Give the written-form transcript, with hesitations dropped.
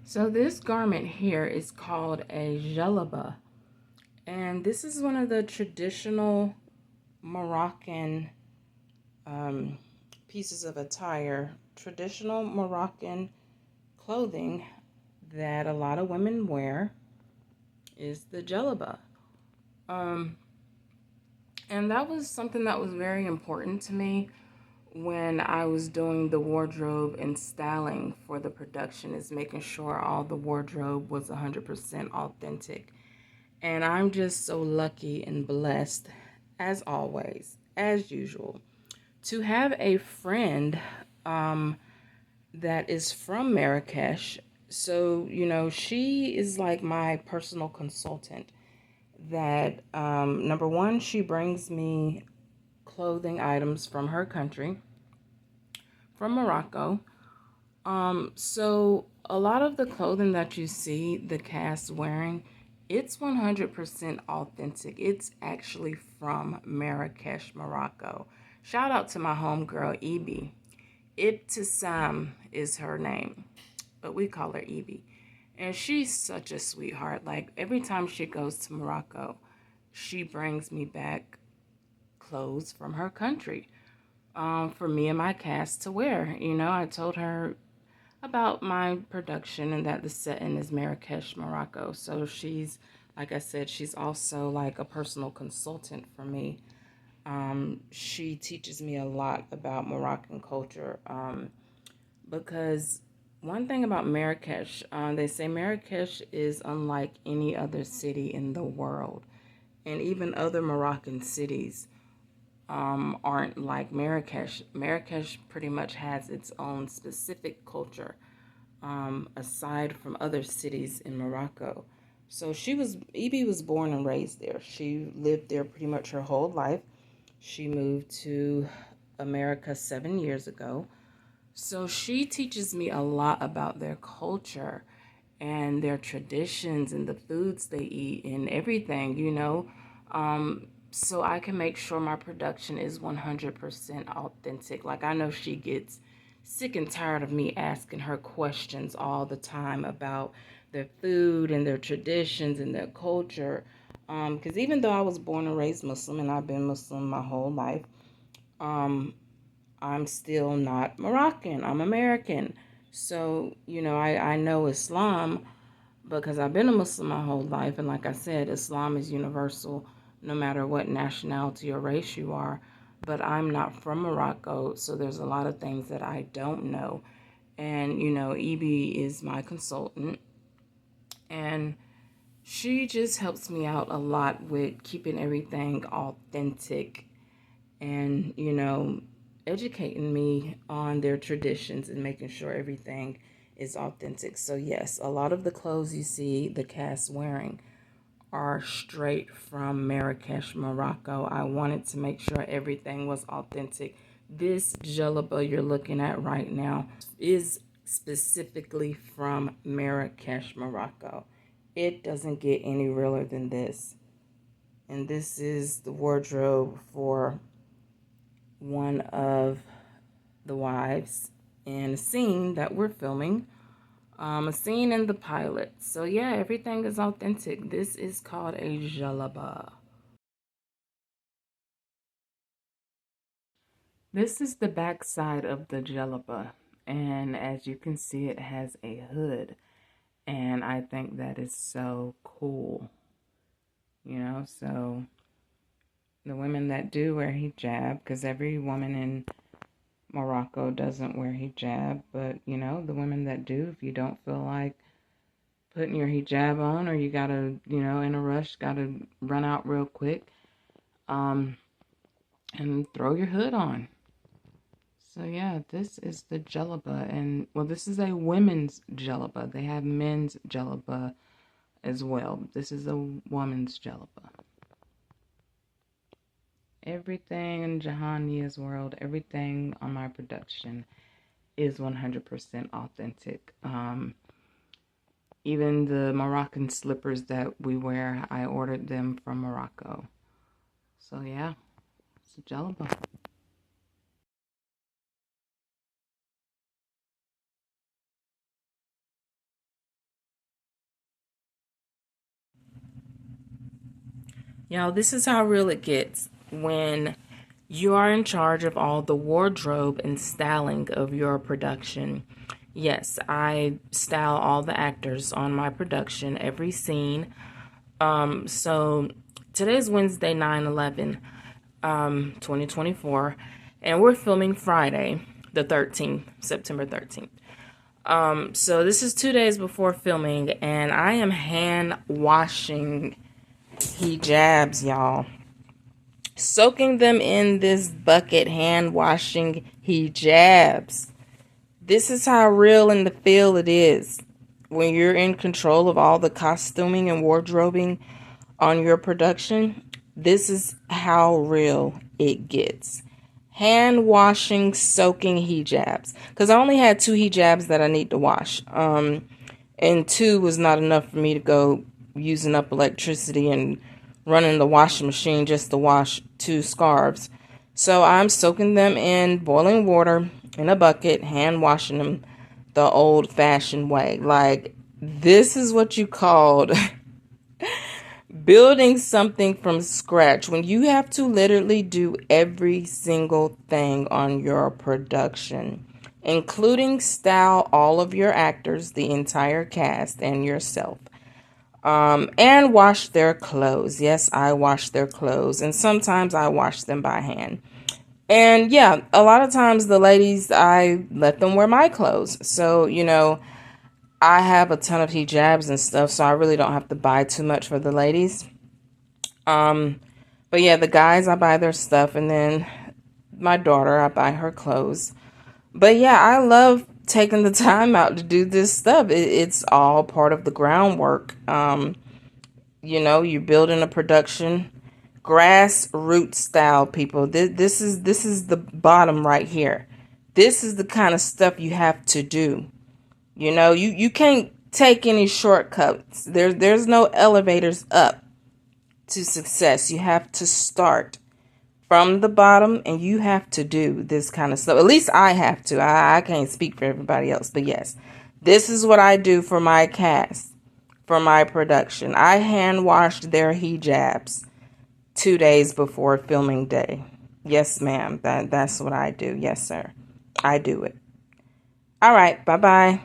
So this garment here is called a jalaba, and this is one of the traditional Moroccan um, pieces of attire, traditional Moroccan clothing that a lot of women wear is the jalaba. Um, and that was something that was very important to me when I was doing the wardrobe and styling for the production, is making sure all the wardrobe was 100% authentic. And I'm just so lucky and blessed, as always, as usual, to have a friend um, that is from Marrakesh. So, she is like my personal consultant. That, number one, she brings me clothing items from her country, from Morocco. So a lot of the clothing that you see the cast wearing, it's 100% authentic. It's actually from Marrakesh, Morocco. Shout out to my homegirl, Ebi. Ibtisam is her name, but we call her Ebi. And she's such a sweetheart. Like, every time she goes to Morocco, she brings me back clothes from her country for me and my cast to wear. I told her about my production and that the setting is Marrakesh, Morocco. So she's, like I said, she's also like a personal consultant for me. She teaches me a lot about Moroccan culture because one thing about Marrakesh, they say Marrakesh is unlike any other city in the world, and even other Moroccan cities aren't like Marrakesh. Marrakesh pretty much has its own specific culture aside from other cities in Morocco. So Ebi was born and raised there. She lived there pretty much her whole life. She moved to America 7 years ago. So she teaches me a lot about their culture and their traditions and the foods they eat and everything. So I can make sure my production is 100% authentic. Like, I know she gets sick and tired of me asking her questions all the time about their food and their traditions and their culture. Because even though I was born and raised Muslim and I've been Muslim my whole life, um, I'm still not Moroccan. I'm American. So, I know Islam because I've been a Muslim my whole life. And like I said, Islam is universal no matter what nationality or race you are. But I'm not from Morocco, so there's a lot of things that I don't know. And, Ebi is my consultant. And she just helps me out a lot with keeping everything authentic and, educating me on their traditions and making sure everything is authentic. So, yes, a lot of the clothes you see the cast wearing are straight from Marrakesh, Morocco. I wanted to make sure everything was authentic. This jalaba you're looking at right now is specifically from Marrakesh, Morocco. It doesn't get any realer than this. And this is the wardrobe for one of the wives in a scene that we're filming, a scene in the pilot. So yeah, everything is authentic. This is called a jalaba. This is the back side of the jalaba, and as you can see, it has a hood, and I think that is so cool. So the women that do wear hijab, because every woman in Morocco doesn't wear hijab, but the women that do, if you don't feel like putting your hijab on, or you gotta, in a rush, gotta run out real quick, um, and throw your hood on. So yeah, this is the jalaba, and well, this is a women's jalaba. They have men's jalaba as well. This is a woman's jalaba. Everything in Jahania's world, everything on my production is 100% authentic. Even the Moroccan slippers that we wear, I ordered them from Morocco. So yeah, it's a jalaba. Y'all, this is how real it gets when you are in charge of all the wardrobe and styling of your production. Yes, I style all the actors on my production, every scene. So today's Wednesday, 9/11, 2024, and we're filming Friday, the 13th, September 13th. So this is 2 days before filming, and I am hand washing hijabs, y'all. Soaking them in this bucket, hand washing hijabs. This is how real in the feel it is when you're in control of all the costuming and wardrobing on your production. This is how real it gets. Hand washing, soaking hijabs. Because I only had 2 hijabs that I need to wash. And 2 was not enough for me to go using up electricity and running the washing machine just to wash 2 scarves. So I'm soaking them in boiling water in a bucket, hand washing them the old-fashioned way. Like, this is what you called building something from scratch, when you have to literally do every single thing on your production, including style all of your actors, the entire cast, and yourself. And wash their clothes. Yes, I wash their clothes, and sometimes I wash them by hand. And yeah, a lot of times the ladies, I let them wear my clothes. So, I have a ton of hijabs and stuff, so I really don't have to buy too much for the ladies. But yeah, the guys, I buy their stuff, and then my daughter, I buy her clothes. But yeah, I love taking the time out to do this stuff. It's all part of the groundwork. You're building a production, grassroots style, people. This is the bottom right here. This is the kind of stuff you have to do. You can't take any shortcuts. There's no elevators up to success. You have to start from the bottom, and you have to do this kind of stuff. At least I have to. I can't speak for everybody else, but yes, this is what I do for my cast, for my production. I hand washed their hijabs 2 days before filming day. Yes, ma'am. That's what I do. Yes, sir. I do it. All right. Bye-bye.